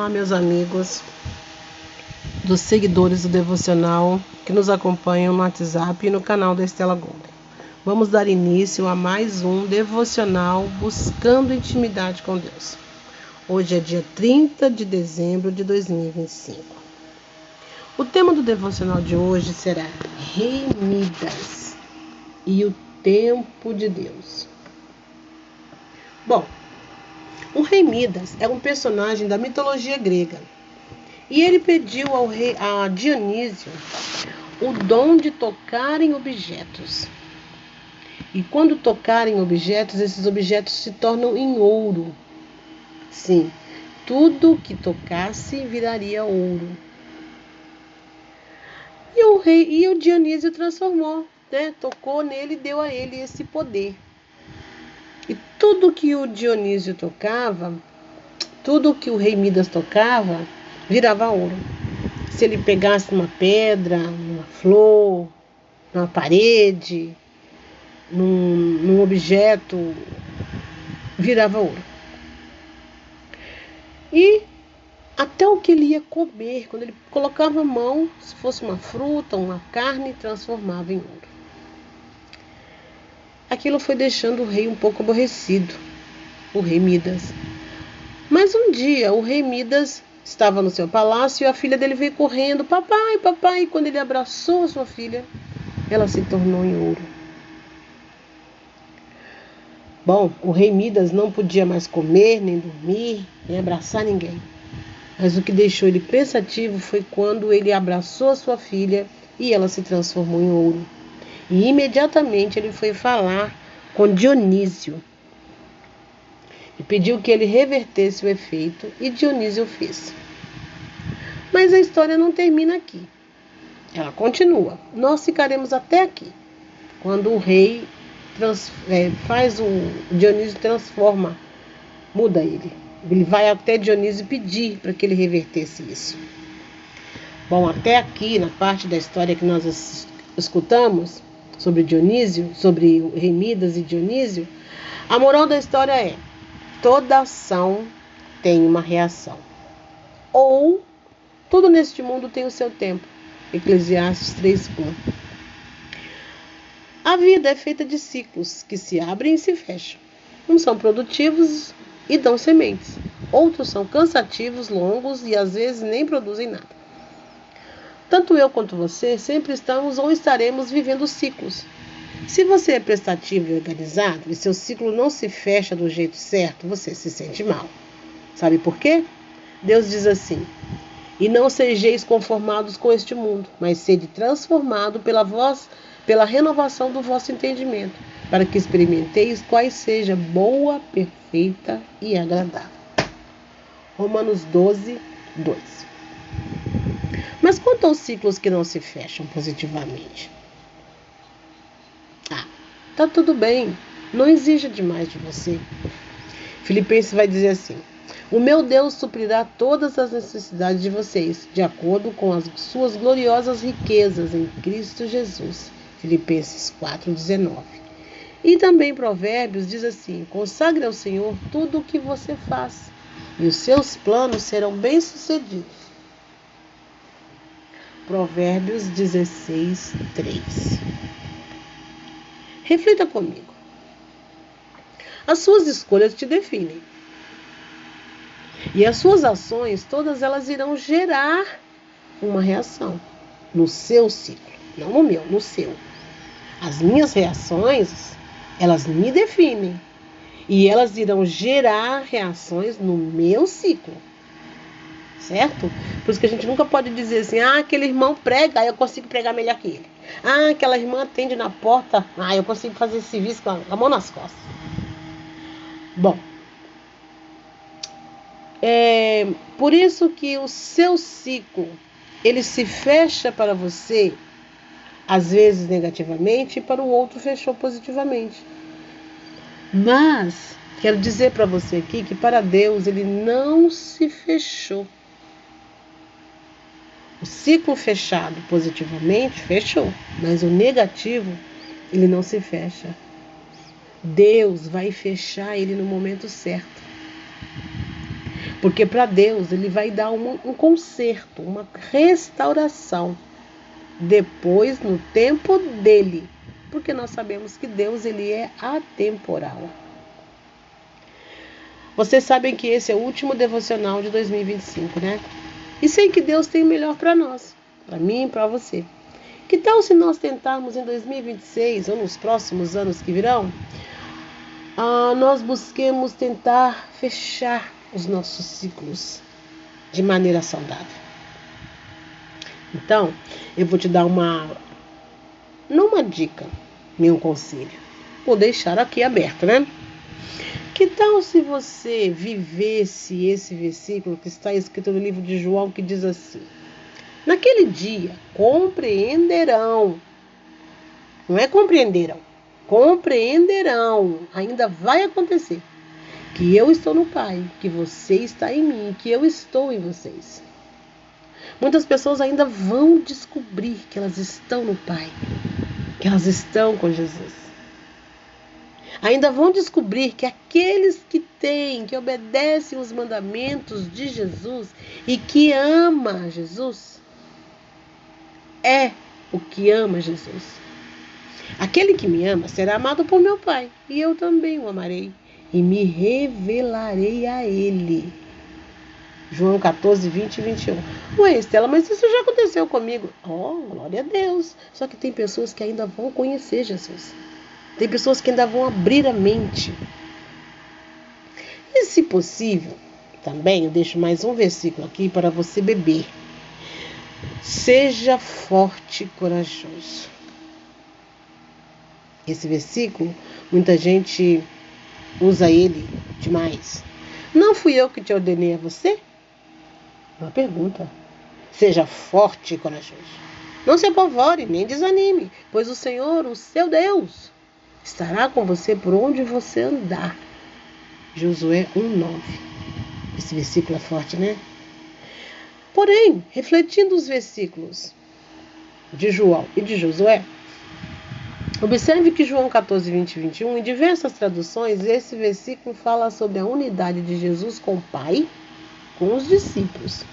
Olá, meus amigos, dos seguidores do Devocional que nos acompanham no WhatsApp e no canal da Estela Golden. Vamos dar início a mais um Devocional Buscando Intimidade com Deus. Hoje é dia 30 de dezembro de 2025. O tema do Devocional de hoje será Remidas e o Tempo de Deus. Bom, o rei Midas é um personagem da mitologia grega e ele pediu a Dionísio o dom de tocar em objetos. E quando tocar em objetos, esses objetos se tornam em ouro. Sim, tudo que tocasse viraria ouro. E o Dionísio transformou, tocou nele e deu a ele esse poder. E tudo que o Dionísio tocava, tudo que o rei Midas tocava, virava ouro. Se ele pegasse uma pedra, uma flor, uma parede, num objeto, virava ouro. E até o que ele ia comer, quando ele colocava a mão, se fosse uma fruta, uma carne, transformava em ouro. Aquilo foi deixando o rei um pouco aborrecido, o rei Midas. Mas um dia o rei Midas estava no seu palácio e a filha dele veio correndo, papai, papai, e quando ele abraçou a sua filha, ela se tornou em ouro. Bom, o rei Midas não podia mais comer, nem dormir, nem abraçar ninguém. Mas o que deixou ele pensativo foi quando ele abraçou a sua filha e ela se transformou em ouro. E imediatamente ele foi falar com Dionísio e pediu que ele revertesse o efeito, e Dionísio o fez. Mas a história não termina aqui. Ela continua. Nós ficaremos até aqui, quando o rei Dionísio transforma, muda ele. Ele vai até Dionísio pedir para que ele revertesse isso. Bom, até aqui, na parte da história que nós escutamos sobre Dionísio, sobre o rei Midas e Dionísio, a moral da história é: toda ação tem uma reação. Ou tudo neste mundo tem o seu tempo. Eclesiastes 3:1. A vida é feita de ciclos que se abrem e se fecham. Uns são produtivos e dão sementes. Outros são cansativos, longos e às vezes nem produzem nada. Tanto eu quanto você sempre estamos ou estaremos vivendo ciclos. Se você é prestativo e organizado e seu ciclo não se fecha do jeito certo, você se sente mal. Sabe por quê? Deus diz assim: e não sejeis conformados com este mundo, mas sede transformado pela renovação do vosso entendimento, para que experimenteis quais seja boa, perfeita e agradável. Romanos 12:2. Mas quanto aos ciclos que não se fecham positivamente? Tá tudo bem, não exija demais de você. Filipenses vai dizer assim: o meu Deus suprirá todas as necessidades de vocês, de acordo com as suas gloriosas riquezas em Cristo Jesus. Filipenses 4:19. E também Provérbios diz assim: consagre ao Senhor tudo o que você faz, e os seus planos serão bem-sucedidos. Provérbios 16:3. Reflita comigo. As suas escolhas te definem. E as suas ações, todas elas irão gerar uma reação no seu ciclo. Não no meu, no seu. As minhas reações, elas me definem. E elas irão gerar reações no meu ciclo. Certo? Por isso que a gente nunca pode dizer assim: aquele irmão prega, eu consigo pregar melhor que ele. Aquela irmã atende na porta, eu consigo fazer esse serviço com a mão nas costas. Bom, por isso que o seu ciclo, ele se fecha para você, às vezes negativamente, e para o outro fechou positivamente. Mas, quero dizer para você aqui que para Deus ele não se fechou. O ciclo fechado positivamente, fechou. Mas o negativo, ele não se fecha. Deus vai fechar ele no momento certo. Porque para Deus ele vai dar um conserto, uma restauração. Depois, no tempo dele. Porque nós sabemos que Deus ele é atemporal. Vocês sabem que esse é o último devocional de 2025, né? E sei que Deus tem o melhor para nós. Para mim e para você. Que tal se nós tentarmos em 2026 ou nos próximos anos que virão, nós busquemos tentar fechar os nossos ciclos de maneira saudável. Então, eu vou te dar não uma dica, nem um conselho. Vou deixar aqui aberto, né? Que tal se você vivesse esse versículo que está escrito no livro de João, que diz assim: naquele dia compreenderão. Não é compreenderam. Compreenderão. Ainda vai acontecer. Que eu estou no Pai, que você está em mim, que eu estou em vocês. Muitas pessoas ainda vão descobrir que elas estão no Pai, que elas estão com Jesus. Ainda vão descobrir que aqueles que obedecem os mandamentos de Jesus e que ama Jesus, é o que ama Jesus. Aquele que me ama será amado por meu Pai, e eu também o amarei, e me revelarei a ele. João 14, 20 e 21. Ué, Estela, mas isso já aconteceu comigo. Glória a Deus. Só que tem pessoas que ainda vão conhecer Jesus. Tem pessoas que ainda vão abrir a mente. E se possível, também eu deixo mais um versículo aqui para você beber. Seja forte e corajoso. Esse versículo, muita gente usa ele demais. Não fui eu que te ordenei a você? Uma pergunta. Seja forte e corajoso. Não se apavore, nem desanime, pois o Senhor, o seu Deus, estará com você por onde você andar. Josué 1:9. Esse versículo é forte, né? Porém, refletindo os versículos de João e de Josué, observe que João 14, 20 e 21, em diversas traduções, esse versículo fala sobre a unidade de Jesus com o Pai, com os discípulos.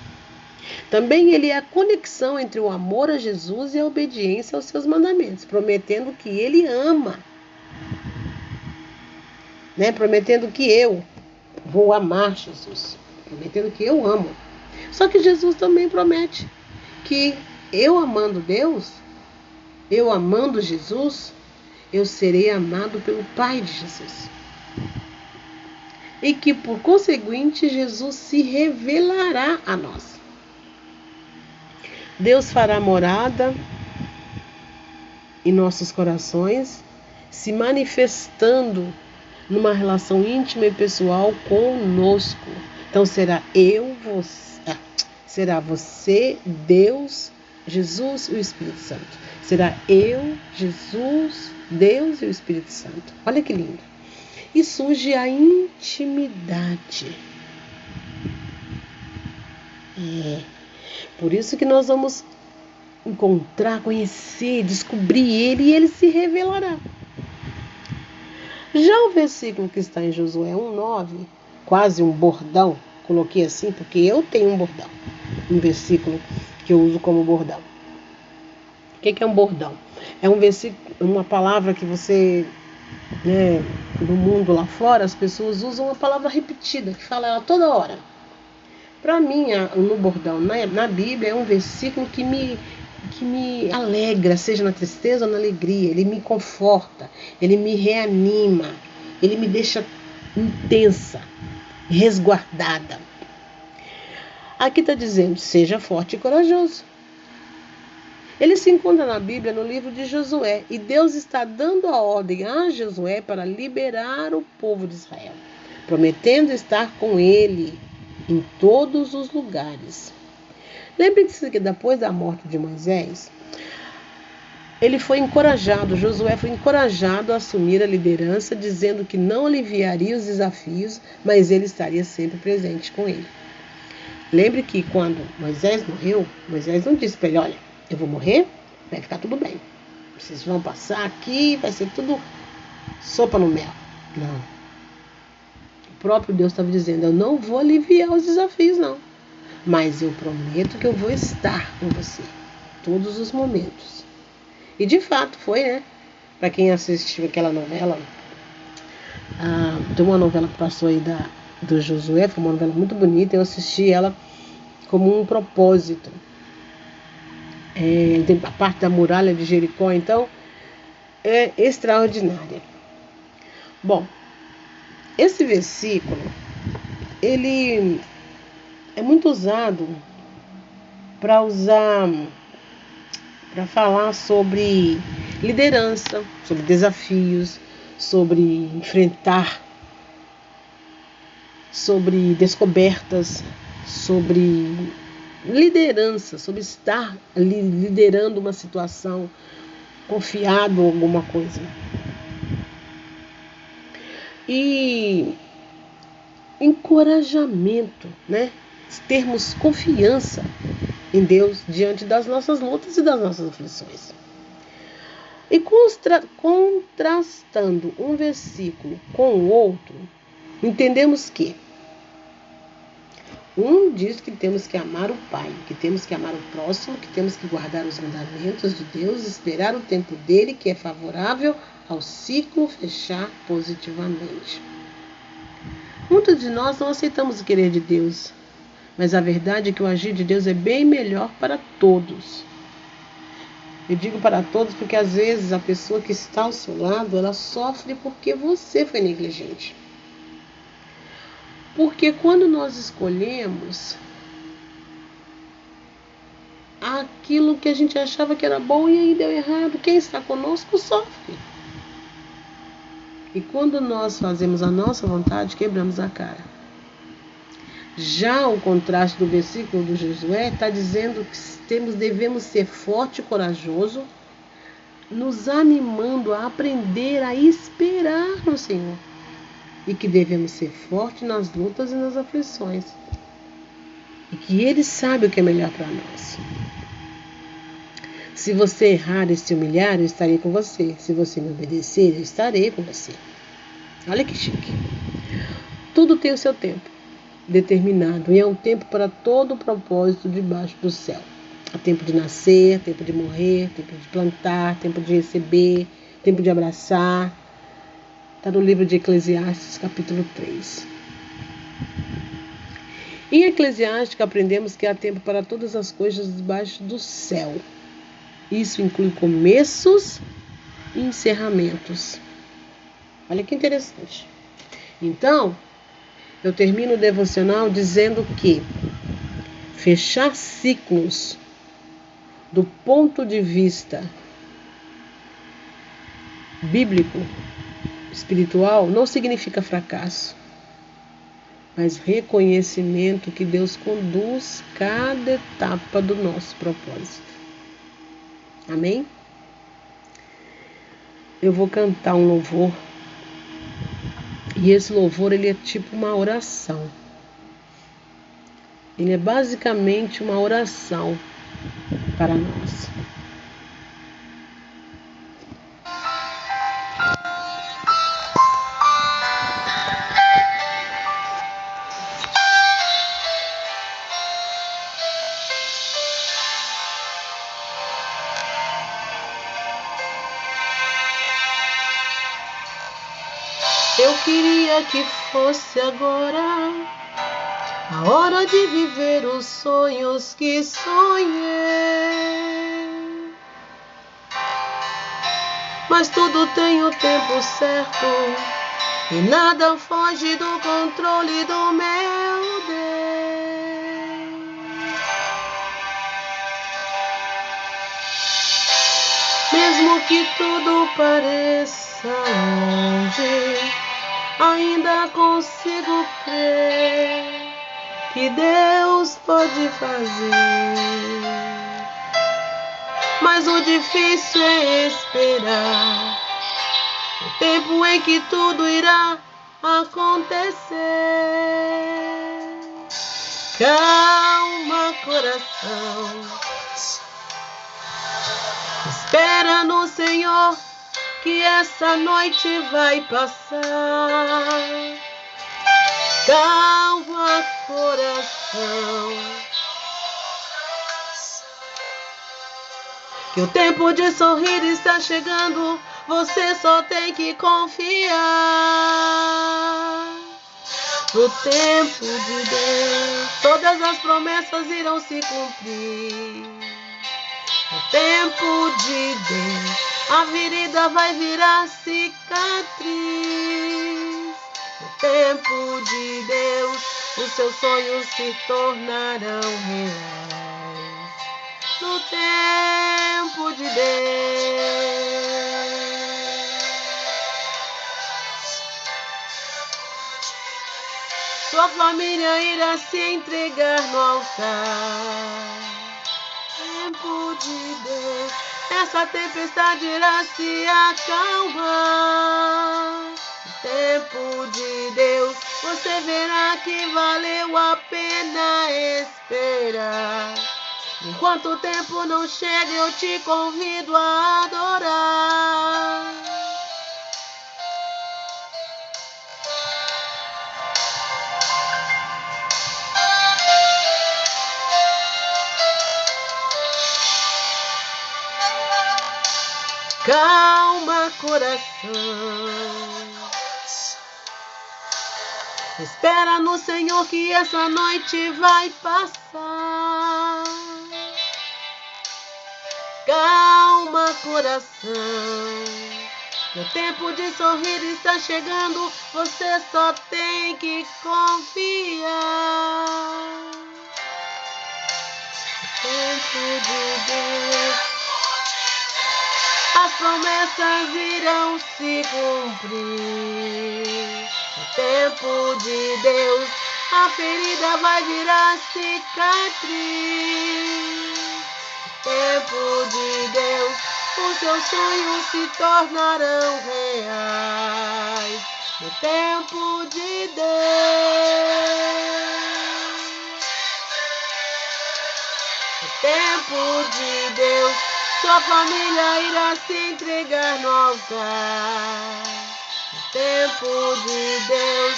Também ele é a conexão entre o amor a Jesus e a obediência aos seus mandamentos, prometendo que ele ama. Prometendo que eu vou amar Jesus. Prometendo que eu amo. Só que Jesus também promete que eu amando Deus, eu amando Jesus, eu serei amado pelo Pai de Jesus. E que, por conseguinte, Jesus se revelará a nós. Deus fará morada em nossos corações, se manifestando numa relação íntima e pessoal conosco. Então será você, Deus, Jesus e o Espírito Santo. Será eu, Jesus, Deus e o Espírito Santo. Olha que lindo. E surge a intimidade. Por isso que nós vamos encontrar, conhecer, descobrir ele e ele se revelará. Já o versículo que está em Josué 1:9, quase um bordão, coloquei assim porque eu tenho um bordão, um versículo que eu uso como bordão. O que é um bordão? É um versículo, uma palavra que você, no mundo lá fora, as pessoas usam uma palavra repetida, que fala ela toda hora. Para mim, no bordão, na Bíblia, é um versículo que me alegra, seja na tristeza ou na alegria. Ele me conforta, ele me reanima, ele me deixa intensa, resguardada. Aqui está dizendo, seja forte e corajoso. Ele se encontra na Bíblia no livro de Josué, e Deus está dando a ordem a Josué para liberar o povo de Israel, prometendo estar com ele em todos os lugares. Lembre-se que depois da morte de Moisés, Josué foi encorajado a assumir a liderança, dizendo que não aliviaria os desafios, mas ele estaria sempre presente com ele. Lembre que quando Moisés morreu, Moisés não disse para ele, olha, eu vou morrer, vai ficar tudo bem. Vocês vão passar aqui, vai ser tudo sopa no mel. Não. próprio Deus estava dizendo: eu não vou aliviar os desafios, não. Mas eu prometo que eu vou estar com você todos os momentos. E de fato foi, né? Para quem assistiu aquela novela, tem uma novela que passou aí do Josué, foi uma novela muito bonita. Eu assisti ela como um propósito. Tem a parte da muralha de Jericó, então é extraordinária. Bom, esse versículo, ele é muito usado para falar sobre liderança, sobre desafios, sobre enfrentar, sobre descobertas, sobre liderança, sobre estar liderando uma situação, confiado em alguma coisa. E encorajamento, né? Termos confiança em Deus diante das nossas lutas e das nossas aflições. E contrastando um versículo com o outro, entendemos que um diz que temos que amar o Pai, que temos que amar o próximo, que temos que guardar os mandamentos de Deus, esperar o tempo dele, que é favorável ao ciclo fechar positivamente. Muitos de nós não aceitamos o querer de Deus, mas a verdade é que o agir de Deus é bem melhor para todos. Eu digo para todos porque às vezes a pessoa que está ao seu lado, ela sofre porque você foi negligente. Porque quando nós escolhemos aquilo que a gente achava que era bom e aí deu errado, quem está conosco sofre. E quando nós fazemos a nossa vontade, quebramos a cara. Já o contraste do versículo do Josué está dizendo que devemos ser forte e corajoso, nos animando a aprender a esperar no Senhor. E que devemos ser fortes nas lutas e nas aflições. E que Ele sabe o que é melhor para nós. Se você errar e se humilhar, eu estarei com você. Se você me obedecer, eu estarei com você. Olha que chique. Tudo tem o seu tempo determinado. E é um tempo para todo o propósito debaixo do céu. Há tempo de nascer, tempo de morrer, tempo de plantar, tempo de receber, tempo de abraçar. Está no livro de Eclesiastes, capítulo 3. Em Eclesiastes aprendemos que há tempo para todas as coisas debaixo do céu. Isso inclui começos e encerramentos. Olha que interessante. Então, eu termino o devocional dizendo que fechar ciclos do ponto de vista bíblico, espiritual, não significa fracasso, mas reconhecimento que Deus conduz cada etapa do nosso propósito. Amém? Eu vou cantar um louvor. E esse louvor, ele é tipo uma oração. Ele é basicamente uma oração para nós. Eu queria que fosse agora a hora de viver os sonhos que sonhei. Mas tudo tem o tempo certo e nada foge do controle do meu Deus. Mesmo que tudo pareça longe, ainda consigo crer que Deus pode fazer. Mas o difícil é esperar o tempo em que tudo irá acontecer. Calma, coração, espera no Senhor, que essa noite vai passar. Calma, coração, que o tempo de sorrir está chegando. Você só tem que confiar no tempo de Deus. Todas as promessas irão se cumprir. No tempo de Deus, a ferida vai virar cicatriz. No tempo de Deus, os seus sonhos se tornarão reais. No tempo de Deus. Sua família irá se entregar no altar. Tempo de Deus, essa tempestade irá se acalmar. Tempo de Deus, você verá que valeu a pena esperar. Enquanto o tempo não chega, eu te convido a adorar. Calma, coração, espera no Senhor que essa noite vai passar. Calma, coração, o tempo de sorrir está chegando. Você só tem que confiar. Tempo de Deus, as promessas irão se cumprir. No tempo de Deus, a ferida vai virar cicatriz. No tempo de Deus, os seus sonhos se tornarão reais. No tempo de Deus. No tempo de Deus, sua família irá se entregar no altar. No tempo de Deus,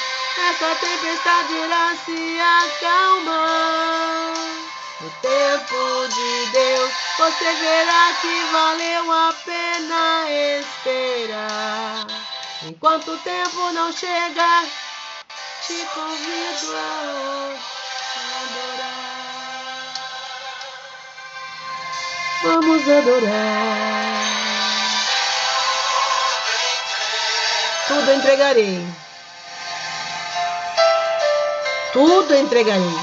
essa tempestade irá se acalmar. No tempo de Deus, você verá que valeu a pena esperar. Enquanto o tempo não chega, te convido a adorar. Vamos adorar. Tudo entregarei. Tudo entregarei.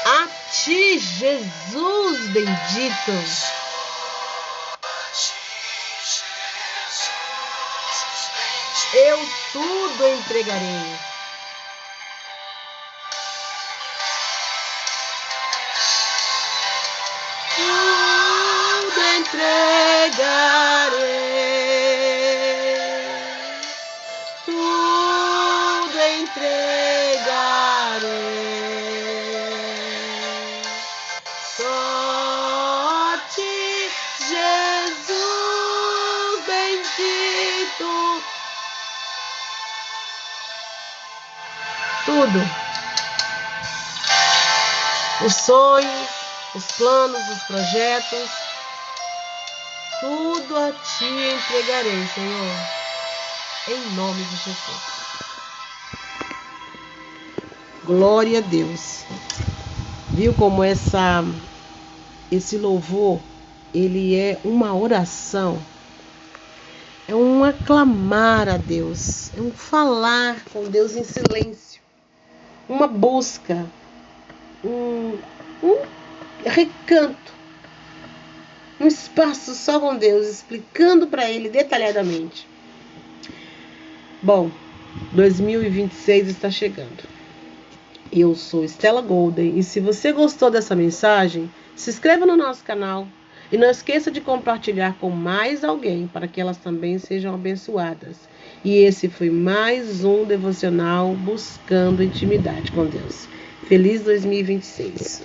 A ti, Jesus bendito. Eu tudo entregarei. Tudo entregarei. Tudo entregarei. Só a ti, Jesus bendito. Tudo. Os sonhos, os planos, os projetos, tudo a ti entregarei, Senhor, em nome de Jesus. Glória a Deus. Viu como esse louvor, ele é uma oração, é um aclamar a Deus, é um falar com Deus em silêncio, uma busca, um recanto, um espaço só com Deus, explicando para Ele detalhadamente. Bom, 2026 está chegando. Eu sou Stella Golden e se você gostou dessa mensagem, se inscreva no nosso canal e não esqueça de compartilhar com mais alguém para que elas também sejam abençoadas. E esse foi mais um devocional buscando intimidade com Deus. Feliz 2026.